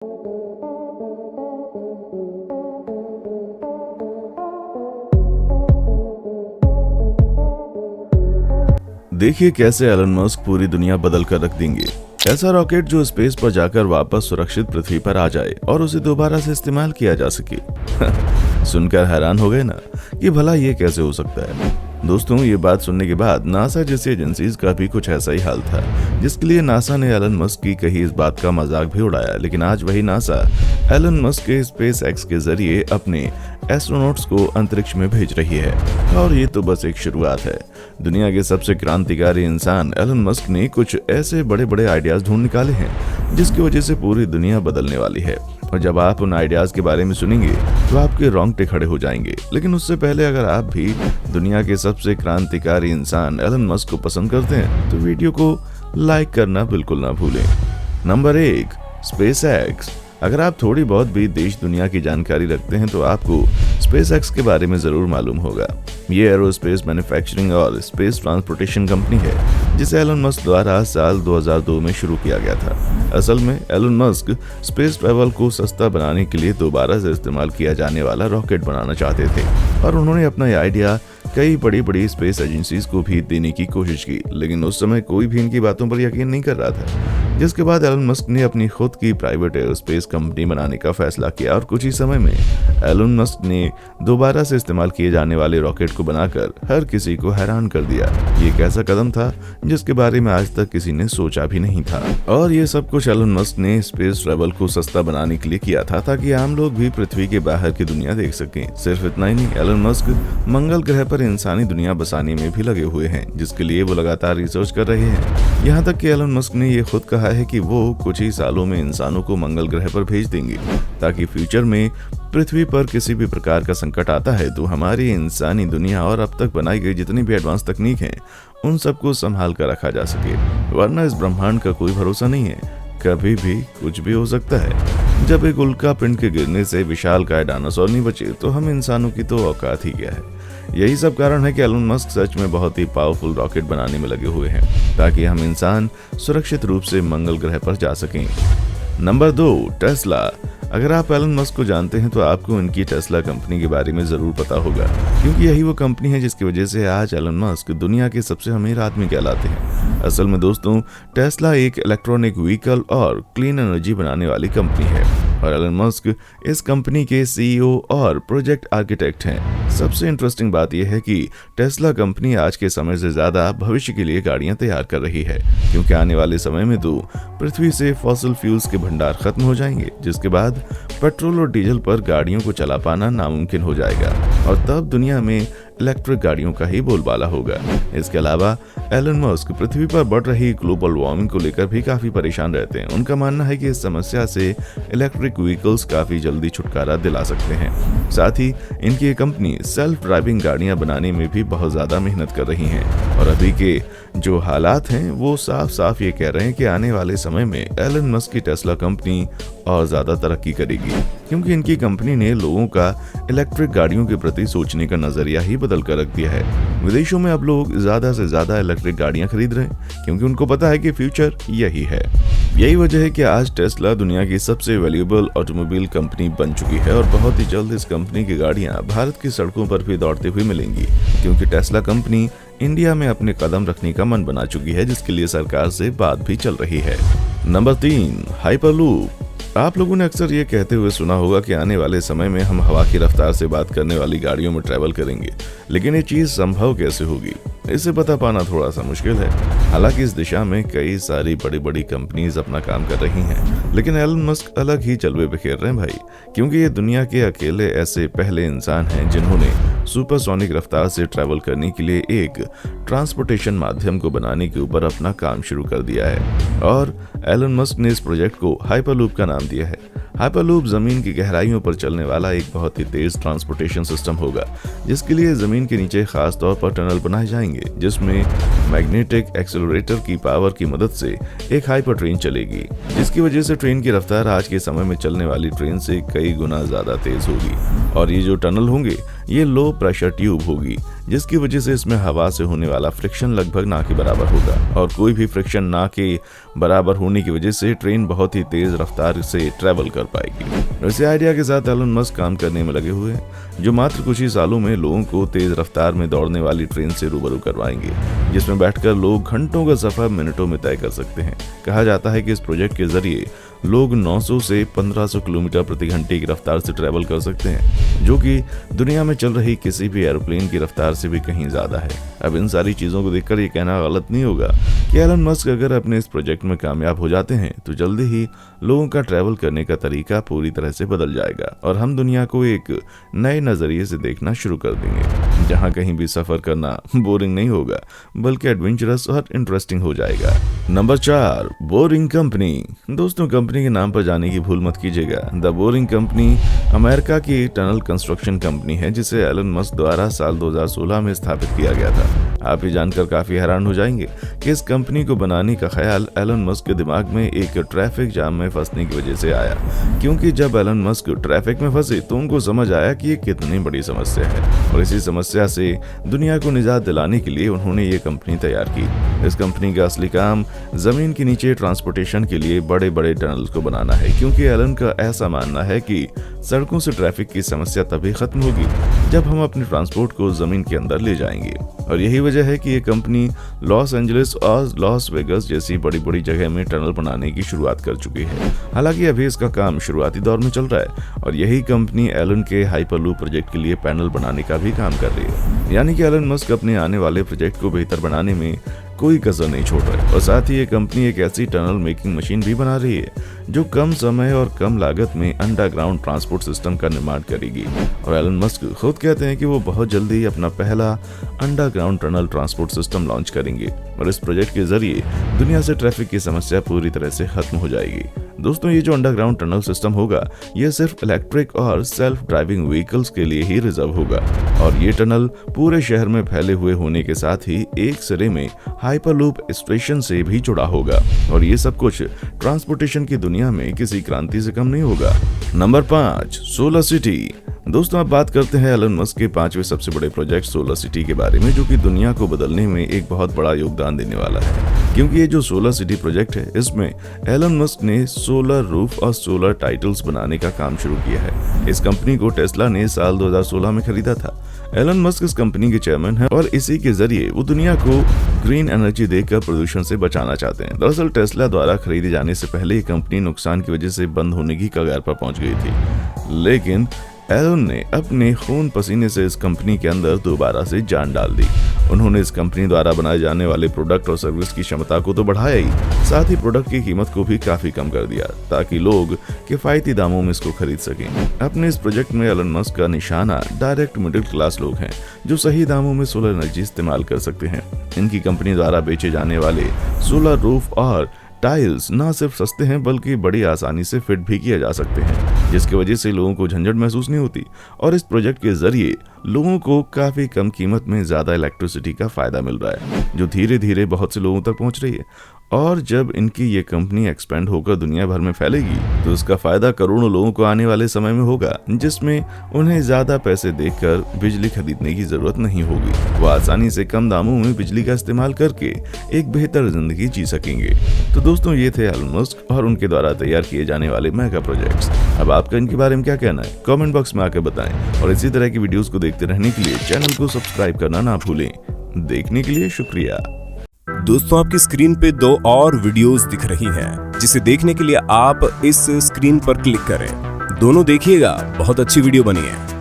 देखिए कैसे Elon Musk पूरी दुनिया बदल कर रख देंगे। ऐसा रॉकेट जो स्पेस पर जाकर वापस सुरक्षित पृथ्वी पर आ जाए और उसे दोबारा से इस्तेमाल किया जा सके। सुनकर हैरान हो गए ना कि भला ये कैसे हो सकता है। दोस्तों, ये बात सुनने के बाद नासा जैसी एजेंसीज का भी कुछ ऐसा ही हाल था, जिसके लिए नासा ने एलन मस्क की कही इस बात का मजाक भी उड़ाया। लेकिन आज वही नासा एलन मस्क के स्पेस एक्स के जरिए अपने एस्ट्रोनॉट्स को अंतरिक्ष में भेज रही है। और ये तो बस एक शुरुआत है। दुनिया के सबसे क्रांतिकारी इंसान एलन मस्क ने कुछ ऐसे बड़े बड़े आइडियाज ढूंढ निकाले हैं जिसकी वजह से पूरी दुनिया बदलने वाली है। और जब आप उन आइडियाज के बारे में सुनेंगे तो आपके रोंगटे खड़े हो जाएंगे। लेकिन उससे पहले अगर आप भी दुनिया के सबसे क्रांतिकारी इंसान एलन मस्क को पसंद करते हैं तो वीडियो को लाइक करना बिल्कुल ना भूलें। Number 1, space x. अगर आप थोड़ी बहुत भी देश दुनिया की जानकारी रखते हैं तो आपको स्पेस एक्स के बारे में जरूर मालूम होगा। ये एरोस्पेस मैन्युफैक्चरिंग और स्पेस ट्रांसपोर्टेशन कंपनी है जिसे एलन मस्क द्वारा साल 2002 में शुरू किया गया था। असल में एलन मस्क स्पेस ट्रैवल को सस्ता बनाने के लिए दोबारा से इस्तेमाल किया जाने वाला रॉकेट बनाना चाहते थे और उन्होंने अपना यह आइडिया कई बड़ी बड़ी स्पेस एजेंसीज को भी देने की कोशिश की। लेकिन उस समय कोई भी इनकी बातों पर यकीन नहीं कर रहा था, जिसके बाद एलन मस्क ने अपनी खुद की प्राइवेट एरोस्पेस कंपनी बनाने का फैसला किया और कुछ ही समय में एलन मस्क ने दोबारा से इस्तेमाल किए जाने वाले रॉकेट को बनाकर हर किसी को हैरान कर दिया। ये एक ऐसा कदम था जिसके बारे में आज तक किसी ने सोचा भी नहीं था। और ये सब कुछ एलन मस्क ने स्पेस ट्रैवल को सस्ता बनाने के लिए किया था ताकि आम लोग भी पृथ्वी के बाहर की दुनिया देख सकें। सिर्फ इतना ही नहीं, एलन मस्क मंगल ग्रह पर इंसानी दुनिया बसाने में भी लगे हुए हैं, जिसके लिए वो लगातार रिसर्च कर रहे हैं। यहाँ तक कि एलन मस्क ने ये खुद कहा है कि वो कुछ ही सालों में इंसानों को मंगल ग्रह पर भेज देंगे ताकि फ्यूचर में पृथ्वी पर किसी भी प्रकार का संकट आता है तो हमारी इंसानी दुनिया और अब तक बनाई गई जितनी भी एडवांस तकनीक है उन सबको संभाल कर रखा जा सके। वरना इस ब्रह्मांड का कोई भरोसा नहीं है, कभी भी कुछ भी हो सकता है। जब एक उल्का पिंड के गिरने से विशालकाय डायनासोर नहीं बचे तो हम इंसानों की तो औकात ही क्या है। यही सब कारण है कि एलन मस्क सच में बहुत ही पावरफुल रॉकेट बनाने में लगे हुए हैं ताकि हम इंसान सुरक्षित रूप से मंगल ग्रह पर जा सकें। Number 2, Tesla. अगर आप एलन मस्क को जानते हैं तो आपको इनकी टेस्ला कंपनी के बारे में जरूर पता होगा, क्योंकि यही वो कंपनी है जिसकी वजह से आज एलन मस्क दुनिया के सबसे अमीर आदमी कहलाते हैं। असल में दोस्तों, टेस्ला एक इलेक्ट्रॉनिक व्हीकल और क्लीन एनर्जी बनाने वाली कंपनी है और एलन मस्क इस कंपनी के सीईओ और प्रोजेक्ट आर्किटेक्ट हैं। सबसे इंटरेस्टिंग बात यह है कि टेस्ला कंपनी आज के समय से ज्यादा भविष्य के लिए गाड़ियां तैयार कर रही है, क्योंकि आने वाले समय में तो पृथ्वी से फॉसिल फ्यूल्स के भंडार खत्म हो जाएंगे, जिसके बाद पेट्रोल और डीजल पर गाड़ियों को चला पाना नामुमकिन हो जाएगा और तब दुनिया में इलेक्ट्रिक गाड़ियों का ही बोलबाला होगा। इसके अलावा एलन मस्क पृथ्वी पर बढ़ रही ग्लोबल वार्मिंग को लेकर भी काफी परेशान रहते हैं। उनका मानना है कि इस समस्या से इलेक्ट्रिक व्हीकल्स काफी जल्दी छुटकारा दिला सकते हैं। साथ ही इनकी कंपनी सेल्फ ड्राइविंग गाड़ियां बनाने में भी बहुत ज्यादा मेहनत कर रही हैं और अभी के जो हालात हैं वो साफ साफ ये कह रहे हैं कि आने वाले समय में एलन मस्क की टेस्ला कंपनी और ज्यादा तरक्की करेगी, क्योंकि इनकी कंपनी ने लोगों का इलेक्ट्रिक गाड़ियों के प्रति सोचने का नजरिया ही बदल कर रख दिया है। विदेशों में अब लोग ज्यादा से ज्यादा इलेक्ट्रिक गाड़ियां खरीद रहे हैं क्योंकि उनको पता है कि फ्यूचर यही है। यही वजह है कि आज टेस्ला दुनिया की सबसे वैल्यूएबल ऑटोमोबाइल कंपनी बन चुकी है और बहुत ही जल्द इस कंपनी की गाड़ियां भारत की सड़कों पर भी दौड़ते हुए मिलेंगी, क्योंकि टेस्ला कंपनी इंडिया में अपने कदम रखने का मन बना चुकी है, जिसके लिए सरकार से बात भी चल रही है। Number 3, hyperloop. आप लोगों ने अक्सर ये कहते हुए सुना होगा कि आने वाले समय में हम हवा की रफ्तार से बात करने वाली गाड़ियों में ट्रैवल करेंगे, लेकिन ये चीज संभव कैसे होगी, इसे पता पाना थोड़ा सा मुश्किल है। हालांकि इस दिशा में कई सारी बड़ी बड़ी कंपनीज अपना काम कर रही हैं, लेकिन एलन मस्क अलग ही जलवे बिखेर रहे हैं भाई, क्योंकि ये दुनिया के अकेले ऐसे पहले इंसान हैं जिन्होंने सुपरसोनिक रफ्तार से ट्रैवल करने के लिए एक ट्रांसपोर्टेशन माध्यम को बनाने के ऊपर अपना काम शुरू कर दिया है और एलन मस्क ने इस प्रोजेक्ट को हाइपरलूप का नाम दिया है। हाइपरलूप जमीन की गहराइयों पर चलने वाला एक बहुत ही तेज ट्रांसपोर्टेशन सिस्टम होगा, जिसके लिए जमीन के नीचे खास तौर पर टनल बनाए जाएंगे, जिसमें मैग्नेटिक एक्सेलरेटर की पावर की मदद से एक हाइपर ट्रेन चलेगी, जिसकी वजह से ट्रेन की रफ्तार आज के समय में चलने वाली ट्रेन से कई गुना ज्यादा तेज होगी। और ये जो टनल होंगे ये लो प्रेशर ट्यूब होगी जिसकी वजह से इसमें हवा से होने वाला फ्रिक्शन लगभग ना के बराबर होगा, और कोई भी फ्रिक्शन ना के बराबर होने की वजह से ट्रेन बहुत ही तेज रफ्तार से ट्रेवल कर पाएगी। वैसे आइडिया के साथ एलन मस्क काम करने में लगे हुए हैं, जो मात्र कुछ ही सालों में लोगों को तेज रफ्तार में दौड़ने वाली ट्रेन से रूबरू करवाएंगे, जिसमें बैठकर लोग घंटों का सफर मिनटों में तय कर सकते हैं। कहा जाता है कि इस प्रोजेक्ट के जरिए लोग 900 से 1500 किलोमीटर प्रति घंटे की रफ्तार से ट्रैवल कर सकते हैं, जो कि दुनिया में चल रही किसी भी एरोप्लेन की रफ्तार से भी कहीं ज्यादा है। अब इन सारी चीजों को देखकर ये कहना गलत नहीं होगा कि एलन मस्क अगर अपने इस प्रोजेक्ट में कामयाब हो जाते हैं तो जल्दी ही लोगों का ट्रैवल करने का तरीका पूरी तरह से बदल जाएगा और हम दुनिया को एक नए नजरिए से देखना शुरू कर देंगे, जहां कहीं भी सफर करना बोरिंग नहीं होगा बल्कि एडवेंचरस और इंटरेस्टिंग हो जाएगा। Number 4, boring company. दोस्तों, कंपनी के नाम पर जाने की भूल मत कीजिएगा। द बोरिंग कंपनी अमेरिका की टनल कंस्ट्रक्शन कंपनी है, जिसे एलन मस्क द्वारा साल 2016 में स्थापित किया गया था। आप ये जानकर काफी हैरान हो जाएंगे कि इस कंपनी को बनाने का ख्याल एलन मस्क के दिमाग में एक ट्रैफिक जाम में फंसने की वजह से आया, क्योंकि जब एलन मस्क ट्रैफिक में फंसे तो उनको समझ आया कि ये कितनी बड़ी समस्या है, और इसी समस्या से दुनिया को निजात दिलाने के लिए उन्होंने ये कंपनी तैयार की। इस कंपनी का असली काम जमीन के नीचे ट्रांसपोर्टेशन के लिए बड़े बड़े टनल्स को बनाना है, क्योंकि एलन का ऐसा मानना है कि सड़कों से ट्रैफिक की समस्या तभी खत्म होगी जब हम अपने ट्रांसपोर्ट को जमीन के अंदर ले जाएंगे। और यही वजह है कि ये कंपनी लॉस एंजलिस और लॉस वेगस जैसी बड़ी बड़ी जगह में टनल बनाने की शुरुआत कर चुकी है। हालांकि अभी इसका काम शुरुआती दौर में चल रहा है, और यही कंपनी एलन के हाइपरलूप प्रोजेक्ट के लिए पैनल बनाने का भी काम कर रही है। यानी कि एलन मस्क अपने आने वाले प्रोजेक्ट को बेहतर बनाने में कोई कसर नहीं छोड़ रहा है, और साथ ही ये कंपनी एक ऐसी टनल मेकिंग मशीन भी बना रही है जो कम समय और कम लागत में अंडरग्राउंड ट्रांसपोर्ट सिस्टम का निर्माण करेगी। और एलन मस्क खुद कहते हैं कि वो बहुत जल्दी अपना पहला underground tunnel transport system launch करेंगे, और इस प्रोजेक्ट के जरिए दुनिया से ट्रैफिक की समस्या पूरी तरह से खत्म हो जाएगी। दोस्तों, ये जो अंडरग्राउंड टनल सिस्टम होगा ये सिर्फ इलेक्ट्रिक और सेल्फ ड्राइविंग व्हीकल्स के लिए ही रिजर्व होगा, और ये टनल पूरे शहर में फैले हुए होने के साथ ही एक सिरे में हाइपरलूप स्टेशन से भी जुड़ा होगा, और ये सब कुछ ट्रांसपोर्टेशन की दुनिया में किसी क्रांति से कम नहीं होगा। Number 5, solar city. दोस्तों, अब बात करते हैं एलन मस्क के 5वें सबसे बड़े प्रोजेक्ट सोलर सिटी के बारे में, जो कि दुनिया को बदलने में एक बहुत बड़ा योगदान देने वाला है। क्योंकि ये जो सोलर सिटी प्रोजेक्ट है, इसमें एलन मस्क ने सोलर रूफ और सोलर टाइटल्स बनाने का काम शुरू किया है। इस कंपनी को टेस्ला ने साल 2016 में खरीदा था। एलन मस्क इस कंपनी के चेयरमैन हैं, और इसी के जरिए वो दुनिया को ग्रीन एनर्जी देकर प्रदूषण से बचाना चाहते हैं। दरअसल टेस्ला द्वारा खरीदे जाने से पहले ये कंपनी नुकसान की वजह से बंद होने की कगार पर पहुंच गई थी, लेकिन एलन ने अपने खून पसीने से इस कंपनी के अंदर दोबारा से जान डाल दी। उन्होंने इस कंपनी द्वारा बनाए जाने वाले प्रोडक्ट और सर्विस की क्षमता को तो बढ़ाया ही, साथ ही प्रोडक्ट की कीमत को भी काफी कम कर दिया, ताकि लोग किफायती दामों में इसको खरीद सकें। अपने इस प्रोजेक्ट में एलन मस्क का निशाना डायरेक्ट मिडिल क्लास लोग हैं, जो सही दामों में सोलर एनर्जी इस्तेमाल कर सकते हैं। इनकी कंपनी द्वारा बेचे जाने वाले सोलर रूफ और टाइल्स न सिर्फ सस्ते हैं बल्कि बड़ी आसानी से फिट भी किए जा सकते हैं, जिसकी वजह से लोगों को झंझट महसूस नहीं होती, और इस प्रोजेक्ट के जरिए लोगों को काफी कम कीमत में ज्यादा इलेक्ट्रिसिटी का फायदा मिल रहा है, जो धीरे धीरे बहुत से लोगों तक पहुंच रही है। और जब इनकी ये कंपनी एक्सपेंड होकर दुनिया भर में फैलेगी तो इसका फायदा करोड़ों लोगों को आने वाले समय में होगा, जिसमें उन्हें ज्यादा पैसे देकर बिजली खरीदने की जरूरत नहीं होगी। वो आसानी से कम दामों में बिजली का इस्तेमाल करके एक बेहतर जिंदगी जी सकेंगे। तो दोस्तों, ये थे एलन मस्क और उनके द्वारा तैयार किए जाने वाले मेगा प्रोजेक्ट्स। अब आपका इनके बारे में क्या कहना है, कमेंट बॉक्स में आकर बताएं, और इसी तरह की वीडियोस को देखते रहने के लिए चैनल को सब्सक्राइब करना ना भूलें। देखने के लिए शुक्रिया। दोस्तों, आपकी स्क्रीन पे 2 और वीडियोस दिख रही हैं, जिसे देखने के लिए आप इस स्क्रीन पर क्लिक करें। दोनों देखिएगा, बहुत अच्छी वीडियो बनी है।